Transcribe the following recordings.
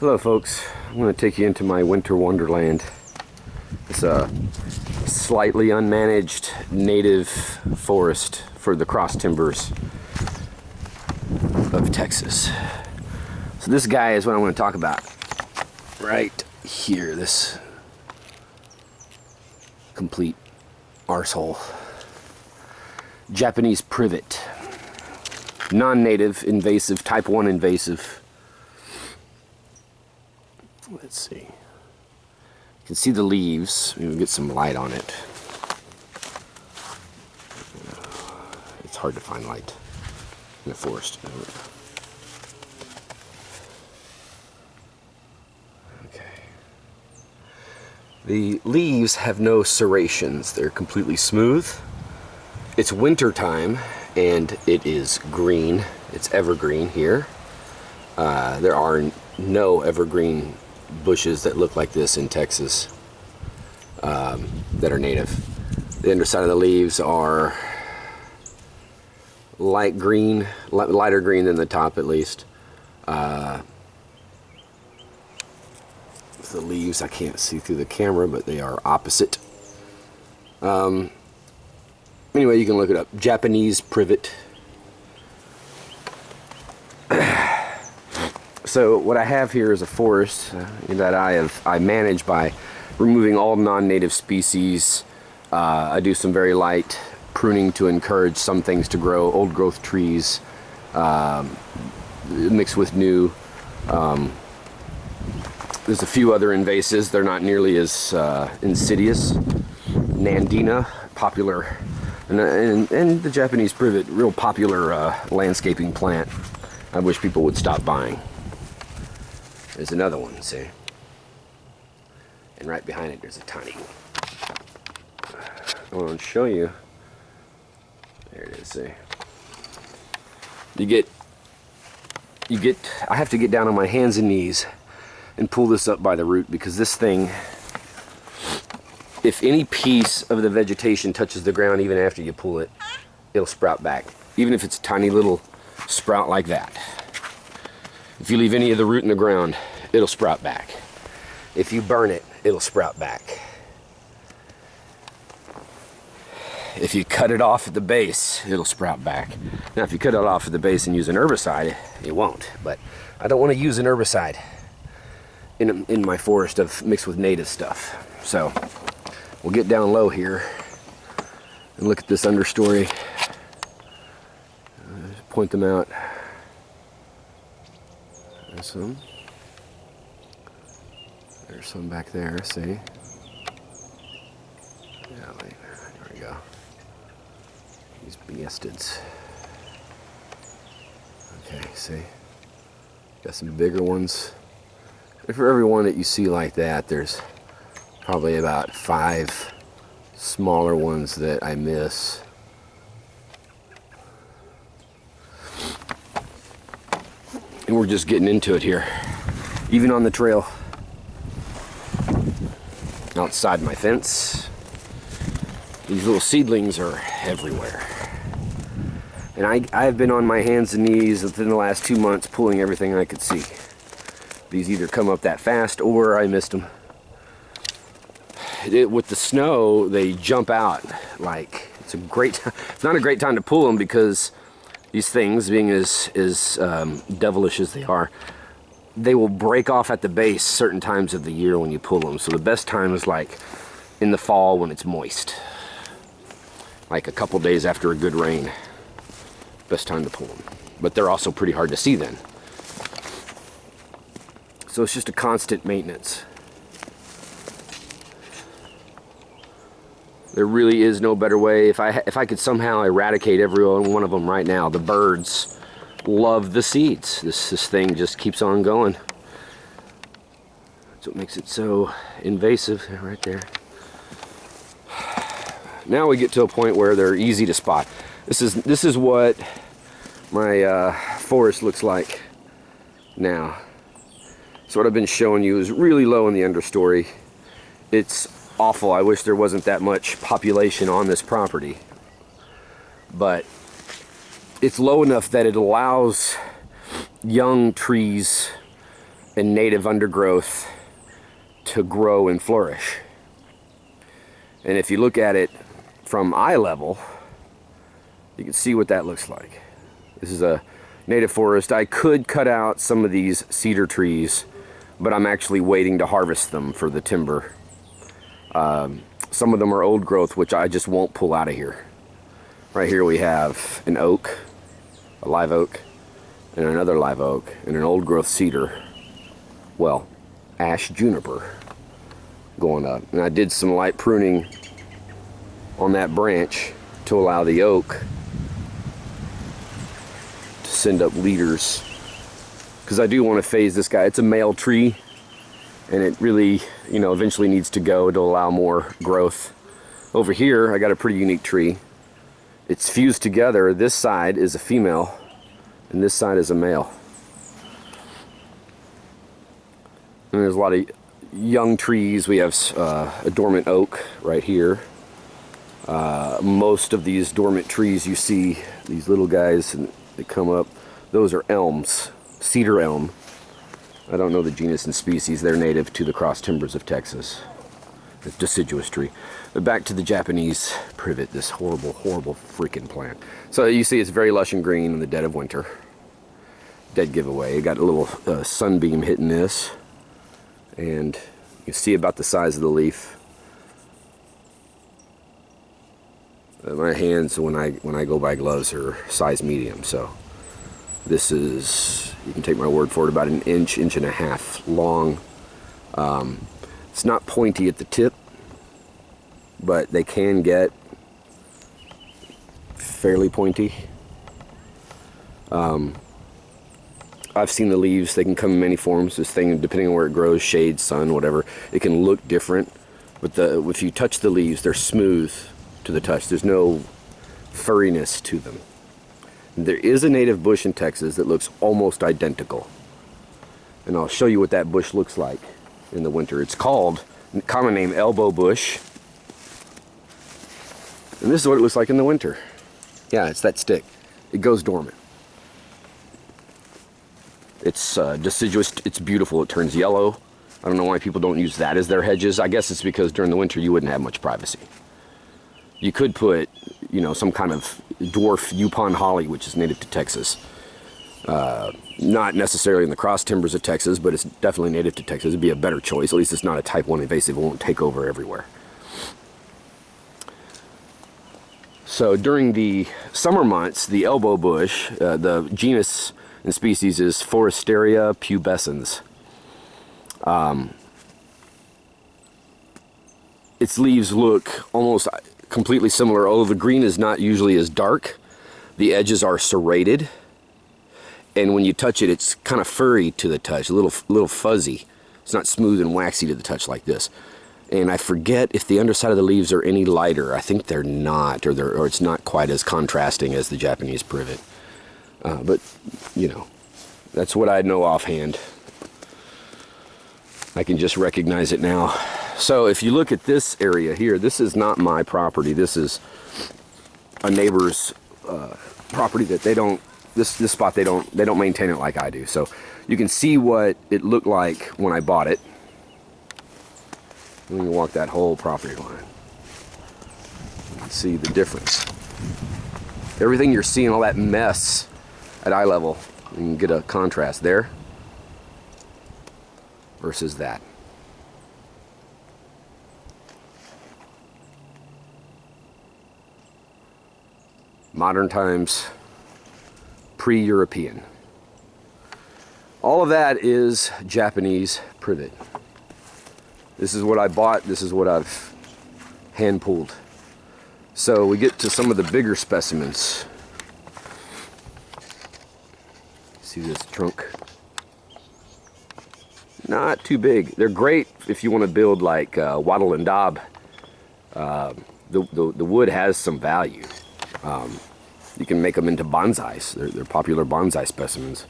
Hello folks, I'm going to take you into my winter wonderland. It's a slightly unmanaged native forest for the cross timbers of Texas. So this guy is what I want to talk about right here, this complete arsehole. Japanese privet, non-native, invasive, type 1 invasive. Let's see. You can see the leaves. We'll get some light on it. It's hard to find light in the forest. Okay. The leaves have no serrations. They're completely smooth. It's winter time and it is green. It's evergreen here. There are no evergreen bushes that look like this in Texas that are native. The underside of the leaves are light green, lighter green than the top at least. The leaves, I can't see through the camera, but they are opposite. Anyway, you can look it up. Japanese privet. So what I have here is a forest that I manage by removing all non-native species. I do some very light pruning to encourage some things to grow, old growth trees, mixed with new. There's a few other invasives. They're not nearly as insidious. Nandina, popular, and the Japanese privet, real popular landscaping plant. I wish people would stop buying. There's another one, see? And right behind it, there's a tiny one. I want to show you. There it is, see? I have to get down on my hands and knees and pull this up by the root, because this thing, if any piece of the vegetation touches the ground even after you pull it, it'll sprout back. Even if it's a tiny little sprout like that. If you leave any of the root in the ground, it'll sprout back. If you burn it, it'll sprout back. If you cut it off at the base, it'll sprout back. Now, if you cut it off at the base and use an herbicide, it won't. But I don't want to use an herbicide in my forest mixed with native stuff. So we'll get down low here and look at this understory. Point them out. There's some back there, see? Yeah, wait, there we go. These biestids. Okay, see? Got some bigger ones. And for every one that you see like that, there's probably about 5 smaller ones that I miss. And we're just getting into it here. Even on the trail. Outside my fence. These little seedlings are everywhere. And I've been on my hands and knees within the last 2 months pulling everything I could see. These either come up that fast or I missed them. With the snow, they jump out like it's not a great time to pull them, because these things, being as devilish as they are, they will break off at the base certain times of the year when you pull them. So the best time is like in the fall when it's moist. Like a couple days after a good rain. Best time to pull them. But they're also pretty hard to see then. So it's just a constant maintenance. There really is no better way. If I could somehow eradicate every one of them right now, the birds love the seeds. This thing just keeps on going. That's what makes it so invasive right there. Now we get to a point where they're easy to spot. This is what my forest looks like now. So what I've been showing you is really low in the understory. It's awful. I wish there wasn't that much population on this property. But it's low enough that it allows young trees and native undergrowth to grow and flourish. And if you look at it from eye level, you can see what that looks like. This is a native forest. I could cut out some of these cedar trees, but I'm actually waiting to harvest them for the timber. Some of them are old growth, which I just won't pull out of here. Right here we have an oak, a live oak, and another live oak, and an old growth cedar. Well, ash juniper going up. And I did some light pruning on that branch to allow the oak to send up leaders, because I do want to phase this guy. It's a male tree, and it really, you know, eventually needs to go to allow more growth. Over here I got a pretty unique tree. It's fused together. This side is a female and this side is a male. And there's a lot of young trees. We have a dormant oak right here. Most of these dormant trees you see, these little guys that come up, those are elms, cedar elm. I don't know the genus and species. They're native to the cross timbers of Texas. It's a deciduous tree. But back to the Japanese privet, this horrible, horrible freaking plant. So you see it's very lush and green in the dead of winter. Dead giveaway. It got a little sunbeam hitting this, and you see about the size of the leaf. My hands, when I go by gloves, are size medium, so this is, you can take my word for it, about an inch, inch and a half long. It's not pointy at the tip, but they can get fairly pointy. I've seen the leaves, they can come in many forms. This thing, depending on where it grows, shade, sun, whatever, it can look different. But if you touch the leaves, they're smooth to the touch. There's no furriness to them. There is a native bush in Texas that looks almost identical. And I'll show you what that bush looks like in the winter. It's called, common name, elbow bush. And this is what it looks like in the winter. Yeah, it's that stick. It goes dormant. It's deciduous, it's beautiful, it turns yellow. I don't know why people don't use that as their hedges. I guess it's because during the winter you wouldn't have much privacy. You could put, you know, some kind of dwarf Yupon holly, which is native to Texas. Not necessarily in the cross timbers of Texas, but it's definitely native to Texas. It'd be a better choice. At least it's not a type 1 invasive. It won't take over everywhere. So during the summer months, the elbow bush, the genus and species is Foresteria pubescens. Its leaves look almost completely similar, although the green is not usually as dark. The edges are serrated, and when you touch it, it's kind of furry to the touch, a little fuzzy. It's not smooth and waxy to the touch like this. And I forget if the underside of the leaves are any lighter. I think they're not, or it's not quite as contrasting as the Japanese privet. But, you know, that's what I know offhand. I can just recognize it now. So if you look at this area here, this is not my property. This is a neighbor's property that they don't, this spot they don't maintain it like I do. So you can see what it looked like when I bought it. Let me walk that whole property line. You can see the difference. Everything you're seeing, all that mess at eye level, you can get a contrast there versus that. Modern times, pre-European. All of that is Japanese privet. This is what I bought, this is what I've hand pulled. So we get to some of the bigger specimens. See this trunk? Not too big. They're great if you want to build like wattle and daub. The wood has some value. You can make them into bonsais. They're popular bonsai specimens.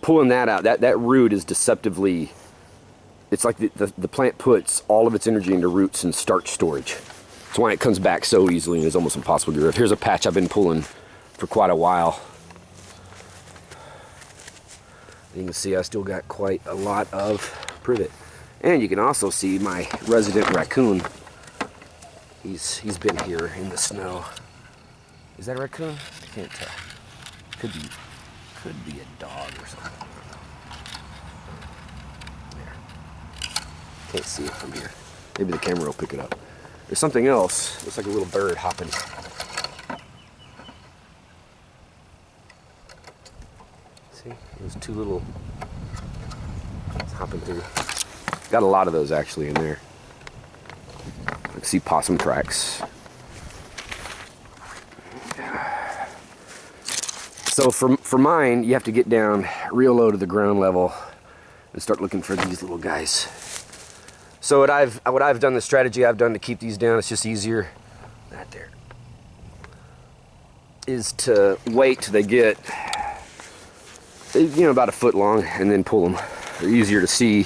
Pulling that out, that root is deceptively, it's like the plant puts all of its energy into roots and starch storage. That's why it comes back so easily and is almost impossible to get rid of. Here's a patch I've been pulling for quite a while. You can see I still got quite a lot of privet. And you can also see my resident raccoon. He's been here in the snow. Is that a raccoon? I can't tell. Could be a dog or something. There. Can't see it from here. Maybe the camera will pick it up. There's something else. Looks like a little bird hopping. See, those two little hopping through. Got a lot of those actually in there. I can see possum tracks. So for mine, you have to get down real low to the ground level and start looking for these little guys. So what I've done, the strategy I've done to keep these down, it's just easier. That there. Is to wait till they get, you know, about a foot long, and then pull them. They're easier to see.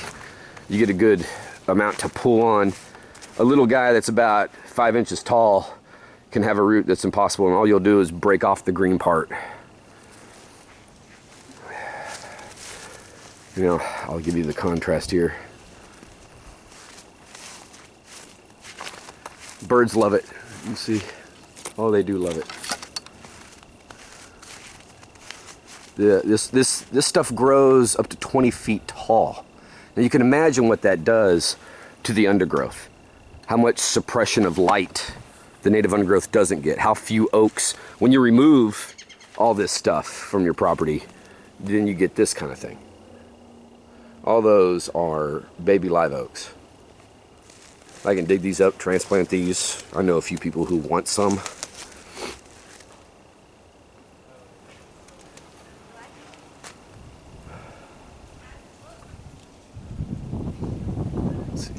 You get a good amount to pull on. A little guy that's about 5 inches tall can have a root that's impossible, and all you'll do is break off the green part. You know, I'll give you the contrast here. Birds love it. You see, oh, they do love it. This stuff grows up to 20 feet tall. Now you can imagine what that does to the undergrowth. How much suppression of light the native undergrowth doesn't get. How few oaks, when you remove all this stuff from your property, then you get this kind of thing. All those are baby live oaks. I can dig these up, transplant these. I know a few people who want some. Let's see.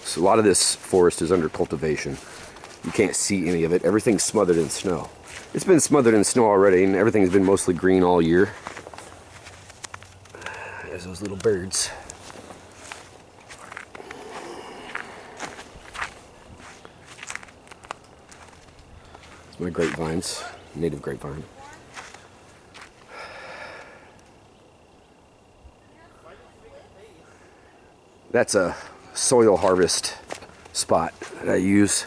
So a lot of this forest is under cultivation. You can't see any of it. Everything's smothered in snow. It's been smothered in snow already, and everything's been mostly green all year. There's those little birds. It's my grapevines, native grapevine. That's a soil harvest spot that I use,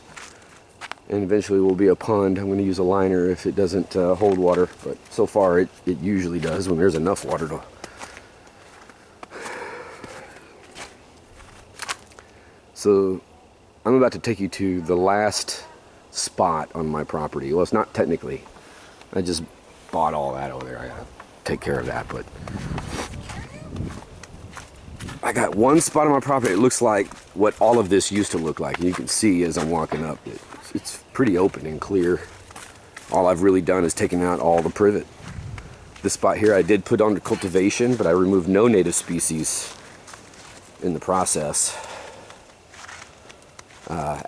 and eventually will be a pond. I'm going to use a liner if it doesn't hold water, but so far it usually does when there's enough water to. So I'm about to take you to the last spot on my property. Well, it's not technically. I just bought all that over there. I gotta take care of that, but I got one spot on my property. It looks like what all of this used to look like. You can see as I'm walking up, it's pretty open and clear. All I've really done is taken out all the privet. This spot here I did put under cultivation, but I removed no native species in the process.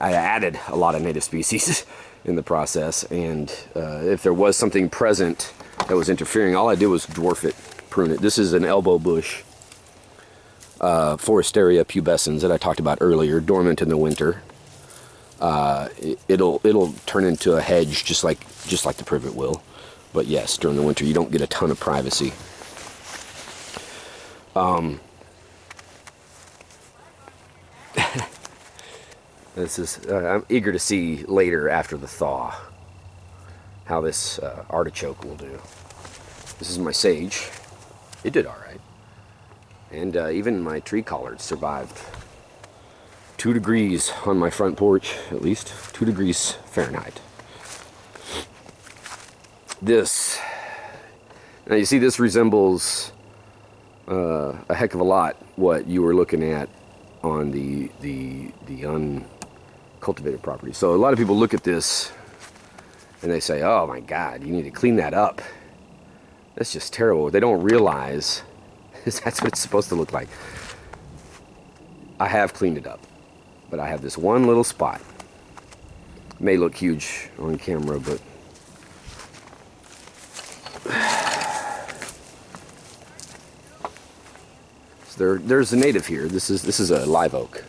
I added a lot of native species in the process, and if there was something present that was interfering, all I did was dwarf it, prune it. This is an elbow bush, Foresteria pubescens that I talked about earlier, dormant in the winter. It'll turn into a hedge just like the privet will, but yes, during the winter you don't get a ton of privacy. This is, I'm eager to see later after the thaw how this artichoke will do. This is my sage. It did all right. And even my tree collards survived. 2 degrees on my front porch, at least. 2 degrees Fahrenheit. This, now you see this resembles a heck of a lot what you were looking at on the uncultivated property. So a lot of people look at this and they say, oh my God, you need to clean that up. That's just terrible. What they don't realize is that's what it's supposed to look like. I have cleaned it up, but I have this one little spot. It may look huge on camera, but so there's a native here. This is a live oak.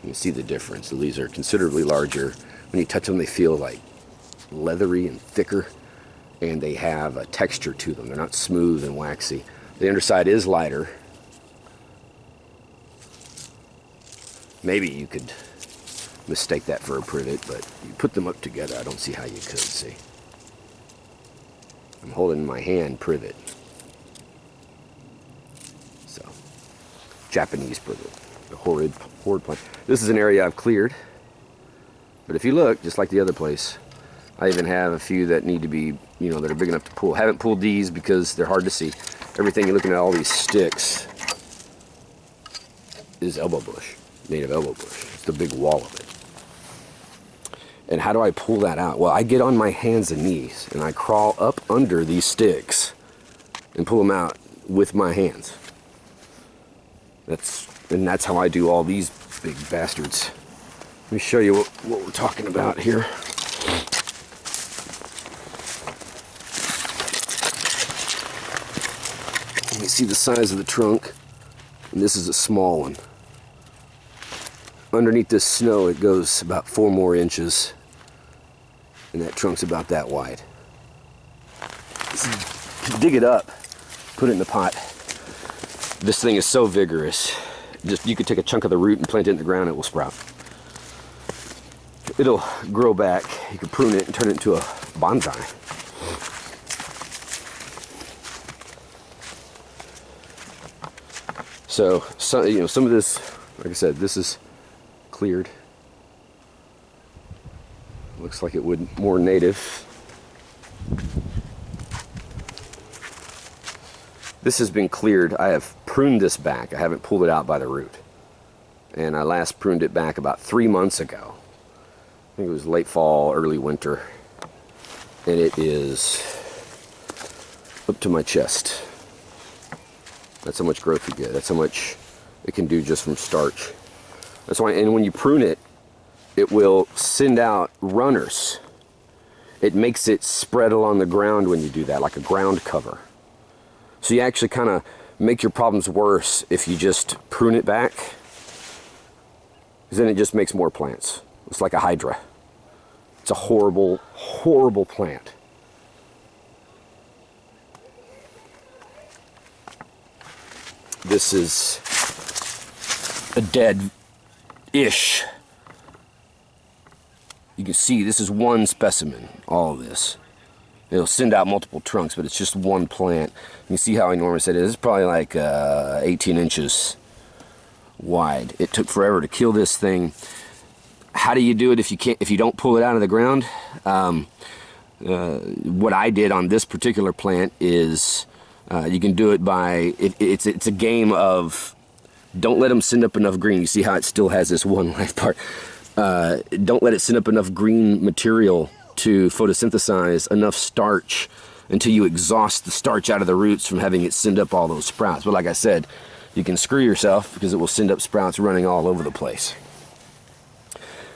You can see the difference. So these are considerably larger. When you touch them, they feel like leathery and thicker. and they have a texture to them. They're not smooth and waxy. The underside is lighter. Maybe you could mistake that for a privet, but you put them up together, I don't see how you could. See, I'm holding in my hand privet. So, Japanese privet, a horrid plant. This is an area I've cleared, but if you look, just like the other place, I even have a few that need to be, you know, that are big enough to pull. Haven't pulled these because they're hard to see. Everything you're looking at, all these sticks, is elbow bush, native elbow bush. It's the big wall of it. And how do I pull that out? Well, I get on my hands and knees and I crawl up under these sticks and pull them out with my hands. That's how I do all these big bastards. Let me show you what we're talking about here. You can see the size of the trunk, and this is a small one. Underneath this snow, it goes about 4 more inches, and that trunk's about that wide. Dig it up, put it in the pot. This thing is so vigorous. Just, you could take a chunk of the root and plant it in the ground, it will sprout. It'll grow back. You can prune it and turn it into a bonsai. So, you know, some of this, like I said, this is cleared. Looks like it would more native. This has been cleared. I have pruned this back. I haven't pulled it out by the root. And I last pruned it back about 3 months ago. I think it was late fall, early winter. And it is up to my chest. That's how much growth you get. That's how much it can do just from starch. That's why, and when you prune it, it will send out runners. It makes it spread along the ground when you do that, like a ground cover. So you actually kind of make your problems worse if you just prune it back, because then it just makes more plants. It's like a hydra. It's a horrible, horrible plant. This is a dead-ish. You can see this is one specimen, all of this. It'll send out multiple trunks, but it's just one plant. You can see how enormous it is. It's probably like 18 inches wide. It took forever to kill this thing. How do you do it if you don't pull it out of the ground? What I did on this particular plant is you can do it by, it's a game of don't let them send up enough green. You see how it still has this one life part. Don't let it send up enough green material to photosynthesize enough starch until you exhaust the starch out of the roots from having it send up all those sprouts. But like I said, you can screw yourself because it will send up sprouts running all over the place.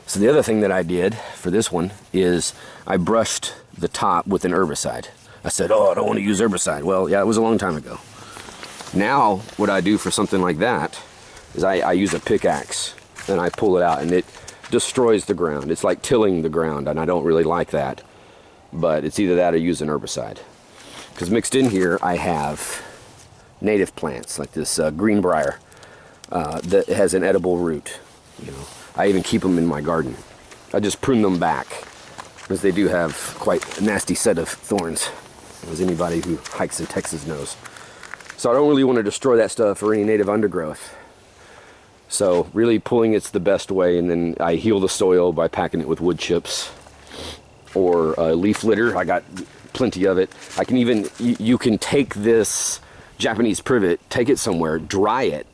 So the other thing that I did for this one is I brushed the top with an herbicide. I said, oh, I don't want to use herbicide. Well, yeah, it was a long time ago. Now, what I do for something like that is I use a pickaxe and I pull it out and it destroys the ground. It's like tilling the ground, and I don't really like that. But it's either that or use an herbicide. Because mixed in here, I have native plants like this greenbrier that has an edible root. You know, I even keep them in my garden. I just prune them back because they do have quite a nasty set of thorns, as anybody who hikes in Texas knows. So I don't really want to destroy that stuff or any native undergrowth. So really pulling it's the best way, and then I heal the soil by packing it with wood chips or leaf litter. I got plenty of it. I can even, you can take this Japanese privet, take it somewhere, dry it,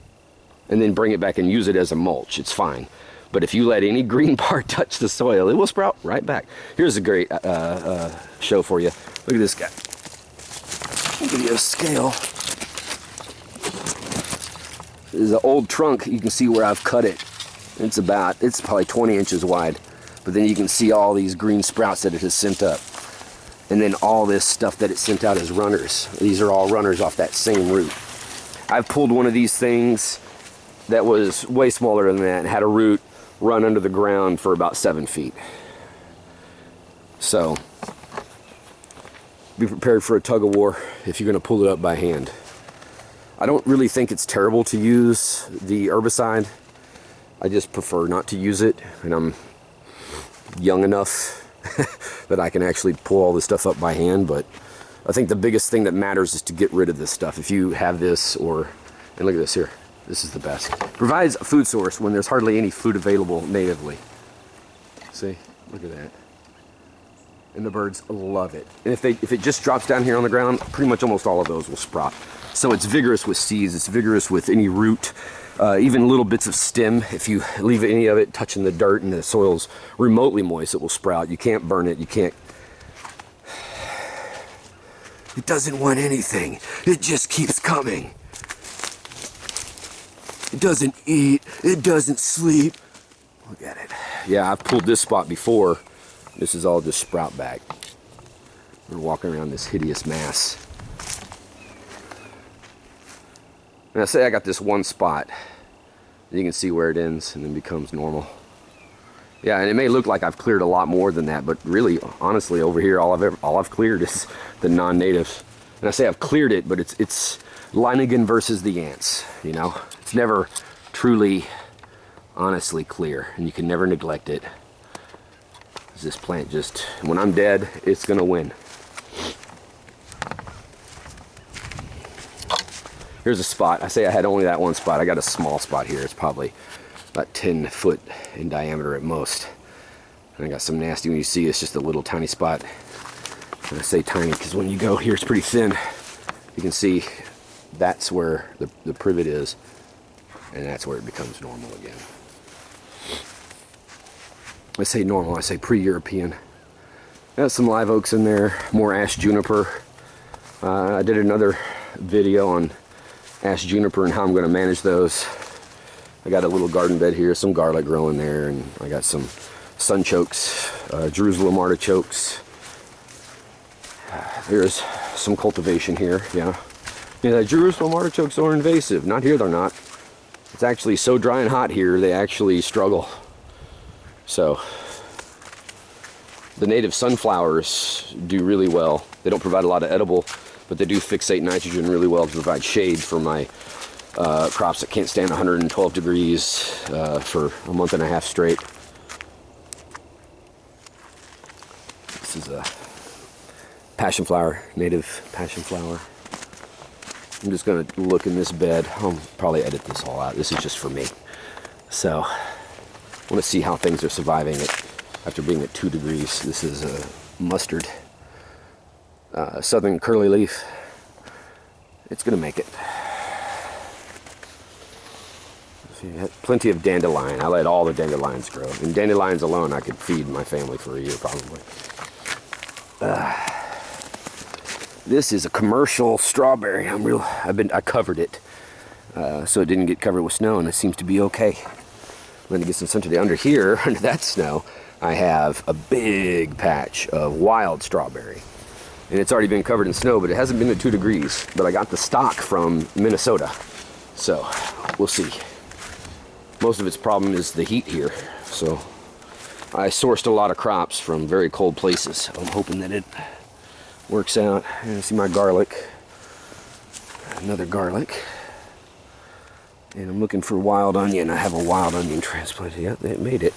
and then bring it back and use it as a mulch. It's fine. But if you let any green part touch the soil, it will sprout right back. Here's a great show for you. Look at this guy. I'll give you a scale. This is an old trunk. You can see where I've cut it. It's probably 20 inches wide. But then you can see all these green sprouts that it has sent up. And then all this stuff that it sent out as runners. These are all runners off that same root. I've pulled one of these things that was way smaller than that and had a root run under the ground for about 7 feet. So be prepared for a tug of war if you're going to pull it up by hand. I don't really think it's terrible to use the herbicide. I just prefer not to use it, and I'm young enough that I can actually pull all this stuff up by hand. But I think the biggest thing that matters is to get rid of this stuff. If you have this, and look at this here, this is the best. Provides a food source when there's hardly any food available natively. See, look at that. And the birds love it. And if it just drops down here on the ground, pretty much almost all of those will sprout. So it's vigorous with seeds, it's vigorous with any root, even little bits of stem. If you leave any of it touching the dirt and the soil's remotely moist, it will sprout. You can't burn it, you can't. It doesn't want anything. It just keeps coming. It doesn't eat, it doesn't sleep. Look at it. Yeah, I've pulled this spot before. This is all just sprout back. We're walking around this hideous mass. And I say I got this one spot. You can see where it ends and then becomes normal. Yeah, and it may look like I've cleared a lot more than that, but really, honestly, over here, all I've cleared is the non-natives. And I say I've cleared it, but it's Linigan versus the ants. You know, it's never truly, honestly clear, and you can never neglect it. This plant just, when I'm dead, it's gonna win. Here's a spot. I say I had only that one spot. I got a small spot here. It's probably about 10 foot in diameter at most. And I got some nasty, when you see it's just a little tiny spot. And I say tiny because when you go here, it's pretty thin. You can see that's where the privet is, and that's where it becomes normal again. I say normal, I say pre-European. Got some live oaks in there, more ash juniper. I did another video on ash juniper and how I'm going to manage those. I got a little garden bed here, some garlic growing there, and I got some sunchokes, Jerusalem artichokes. There's some cultivation here, yeah. Yeah, Jerusalem artichokes are invasive. Not here, they're not. It's actually so dry and hot here, they actually struggle. So, the native sunflowers do really well. They don't provide a lot of edible, but they do fixate nitrogen really well to provide shade for my crops that can't stand 112 degrees for a month and a half straight. This is a passion flower, native passion flower. I'm just going to look in this bed. I'll probably edit this all out. This is just for me. So, I want to see how things are surviving it after being at 2 degrees. This is a mustard, southern curly leaf. It's going to make it. See, plenty of dandelion. I let all the dandelions grow. And dandelions alone, I could feed my family for a year probably. This is a commercial strawberry. I covered it so it didn't get covered with snow, and it seems to be okay. I'm going to get some sun today. Under here, under that snow, I have a big patch of wild strawberry. And it's already been covered in snow, but it hasn't been at 2 degrees. But I got the stock from Minnesota. So, we'll see. Most of its problem is the heat here. So, I sourced a lot of crops from very cold places. I'm hoping that it works out. And see my garlic. Another garlic. And I'm looking for wild onion. I have a wild onion transplanted. Yeah, it made it.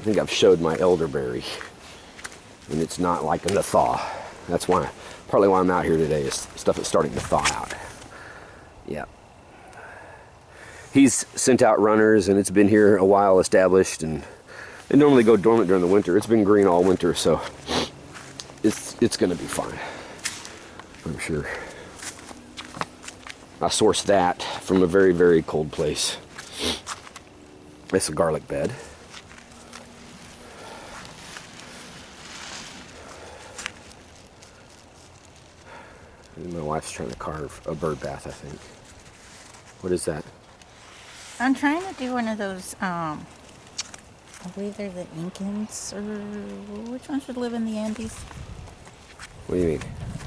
I think I've showed my elderberry. And it's not liking to thaw. That's why, partly why I'm out here today, is stuff that's starting to thaw out. Yeah. He's sent out runners, and it's been here a while established, and they normally go dormant during the winter. It's been green all winter, so it's going to be fine. I'm sure. I sourced that from a very, very cold place. It's a garlic bed. And my wife's trying to carve a bird bath, I think. What is that? I'm trying to do one of those, I believe they're the Incans, or which one should live in the Andes? What do you mean?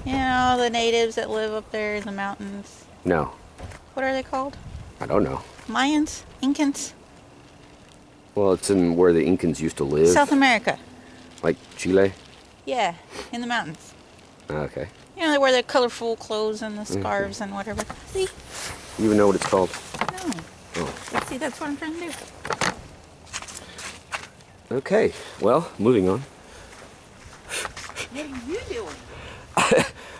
You know, the natives that live up there in the mountains. No. What are they called? I don't know. Mayans? Incans? Well, Well, it's in where the Incans used to live. South America. Like Chile? Yeah, in the mountains. Okay. You know, they wear their colorful clothes and the scarves and whatever. See? You even know what it's called? No. Oh. But see, that's what I'm trying to do. Okay, well, moving on. What are you doing?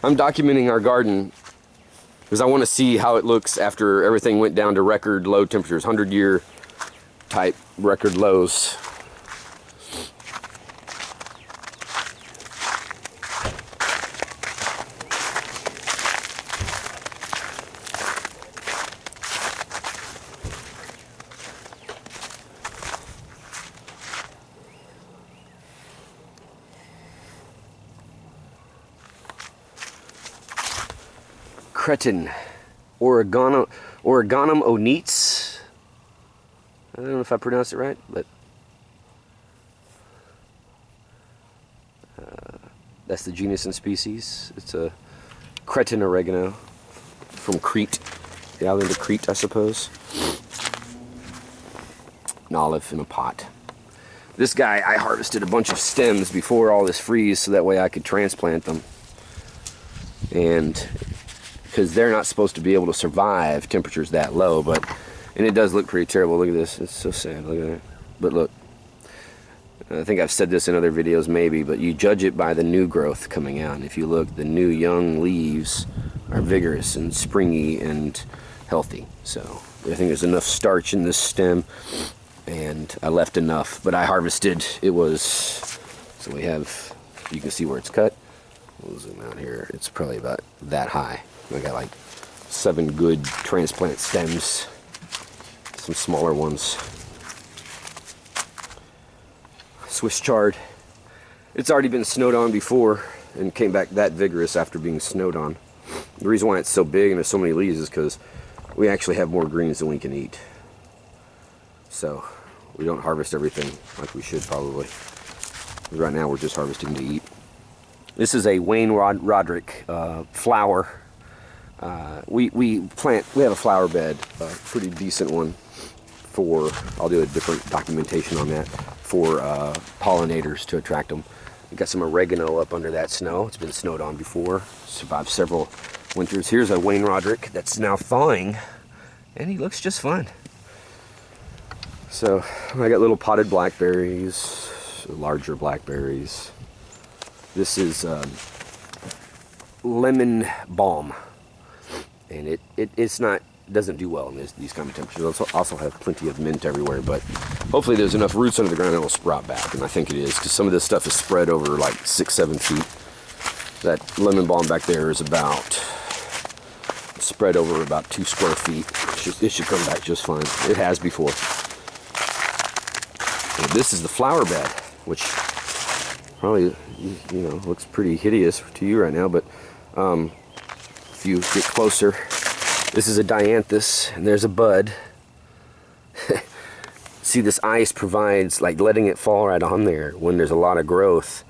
I'm documenting our garden because I want to see how it looks after everything went down to record low temperatures, 100-year type record lows. Cretin, Oregonum oneats. I don't know if I pronounced it right, but that's the genus and species. It's a Cretin oregano from Crete, the island of Crete, I suppose. An olive in a pot. This guy, I harvested a bunch of stems before all this freeze so that way I could transplant them. And because they're not supposed to be able to survive temperatures that low, and it does look pretty terrible. Look at this, it's so sad, look at it. But look, I think I've said this in other videos maybe, but you judge it by the new growth coming out. And if you look, the new young leaves are vigorous and springy and healthy. So I think there's enough starch in this stem, and I left enough, but I harvested, so we have, you can see where it's cut. We'll zoom out here, it's probably about that high. I got like 7 good transplant stems, some smaller ones. Swiss chard. It's already been snowed on before and came back that vigorous after being snowed on. The reason why it's so big and there's so many leaves is because we actually have more greens than we can eat. So we don't harvest everything like we should probably. Right now we're just harvesting to eat. This is a Wayne Roderick flower. We have a flower bed, a pretty decent one for, I'll do a different documentation on that, for pollinators to attract them. We got some oregano up under that snow. It's been snowed on before, survived several winters. Here's a Wayne Roderick that's now thawing, and he looks just fine. So I got little potted blackberries, larger blackberries. This is lemon balm, and it doesn't do well in these kind of temperatures. Also have plenty of mint everywhere, but hopefully there's enough roots under the ground that it will sprout back, and I think it is, because some of this stuff is spread over like 6-7 feet. That lemon balm back there is spread over about 2 square feet. It should come back just fine. It has before. And this is the flower bed, which probably, you know, looks pretty hideous to you right now, but if you get closer, this is a dianthus, and there's a bud. See, this ice provides, like letting it fall right on there when there's a lot of growth,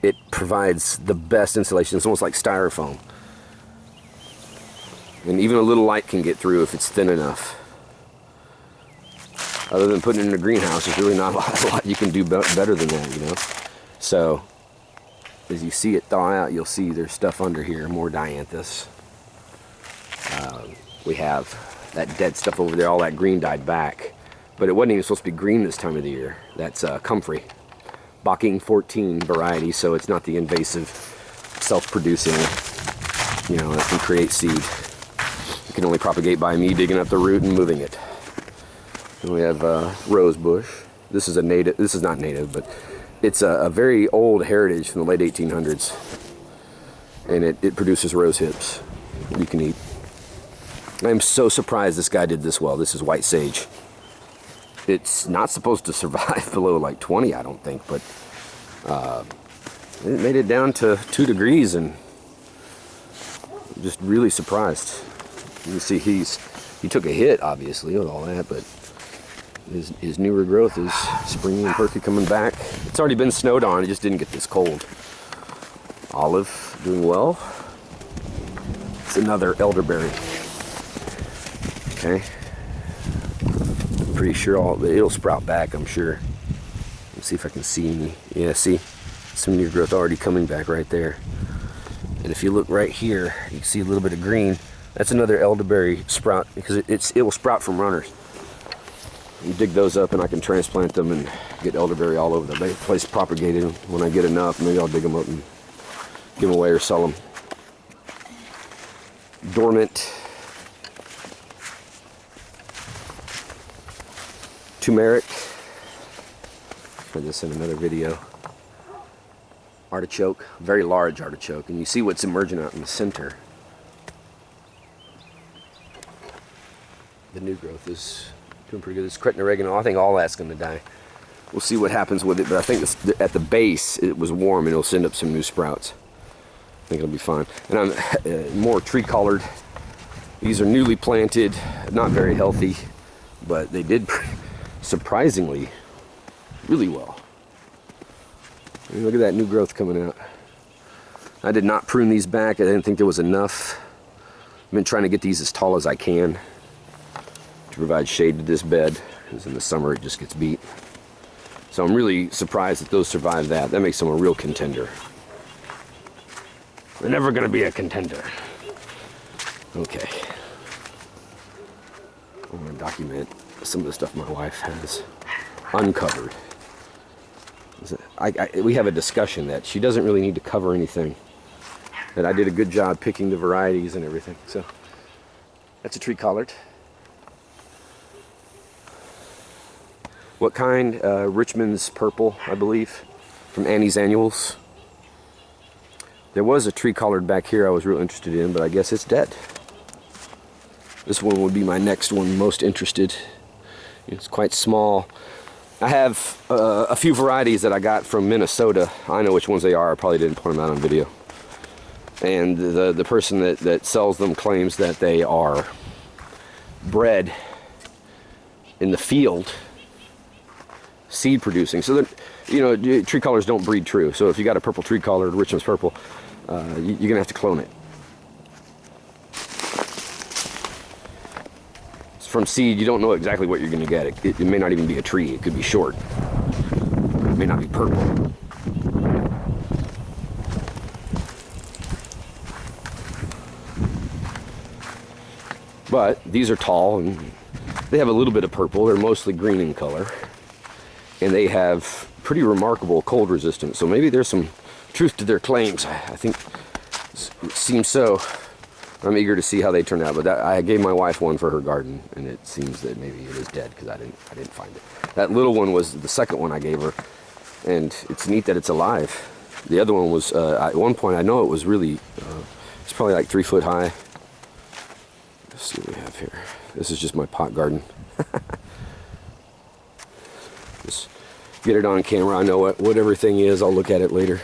it provides the best insulation. It's almost like styrofoam. And even a little light can get through if it's thin enough. Other than putting it in a greenhouse, there's really not a lot you can do better than that, you know. So, as you see it thaw out, you'll see there's stuff under here, more dianthus. We have that dead stuff over there, all that green died back. But it wasn't even supposed to be green this time of the year. That's comfrey. Bocking 14 variety, so it's not the invasive, self-producing, you know, that can create seed. It can only propagate by me digging up the root and moving it. And we have rose bush. This is a native, this is not native, but it's a very old heritage from the late 1800s. And it produces rose hips you can eat. I'm so surprised this guy did this well. This is white sage. It's not supposed to survive below like 20, I don't think, but it made it down to 2 degrees, and I'm just really surprised. You can see he took a hit, obviously, with all that, but his newer growth is springy and perky coming back. It's already been snowed on, it just didn't get this cold. Olive doing well. It's another elderberry. Okay. pretty sure it'll sprout back, I'm sure. Let's see if I can see any. Yeah, see? Some new growth already coming back right there. And if you look right here, you can see a little bit of green. That's another elderberry sprout, because it will sprout from runners. You dig those up and I can transplant them and get elderberry all over the place propagated. When I get enough, maybe I'll dig them up and give them away or sell them. Dormant turmeric. For this in another video. Artichoke, very large artichoke, and you see what's emerging out in the center. The new growth is doing pretty good. This cretin oregano, I think all that's going to die. We'll see what happens with it, but I think at the base it was warm and it'll send up some new sprouts. I think it'll be fine. And I'm more tree collared. These are newly planted, not very healthy, but they did surprisingly really well. I mean, look at that new growth coming out. I did not prune these back. I didn't think there was enough. I've been trying to get these as tall as I can to provide shade to this bed, because in the summer it just gets beat. So I'm really surprised that those survived that. That makes them a real contender. They're never going to be a contender. Okay. I want to document some of the stuff my wife has uncovered. We have a discussion that she doesn't really need to cover anything. That I did a good job picking the varieties and everything. So that's a tree collard. What kind? Richmond's purple, I believe, from Annie's Annuals. There was a tree collard back here I was real interested in, but I guess it's dead. This one would be my next one, most interested. It's quite small. I have a few varieties that I got from Minnesota. I know which ones they are. I probably didn't point them out on video. And the person that sells them claims that they are bred in the field, seed producing. So that, you know, tree collards don't breed true. So if you got a purple tree collard, Richmond's purple, you're gonna have to clone it. From seed, you don't know exactly what you're going to get. It may not even be a tree. It could be short. It may not be purple. But these are tall and they have a little bit of purple. They're mostly green in color. And they have pretty remarkable cold resistance. So maybe there's some truth to their claims. I think it seems so. I'm eager to see how they turn out, but I gave my wife one for her garden, and it seems that maybe it is dead because I didn't find it. That little one was the second one I gave her, and it's neat that it's alive. The other one was at one point I know it was really it's probably like 3 foot high. Let's see what we have here. This is just my pot garden. Just get it on camera. I know what everything is. I'll look at it later.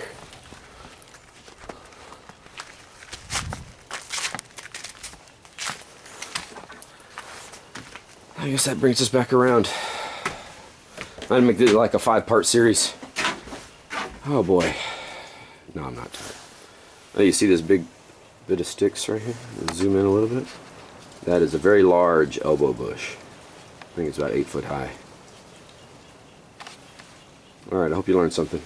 I guess that brings us back around. I'm gonna make this like a 5-part series. Oh boy. No, I'm not tired. Oh, you see this big bit of sticks right here? Let's zoom in a little bit. That is a very large elbow bush. I think it's about 8 foot high. Alright, I hope you learned something.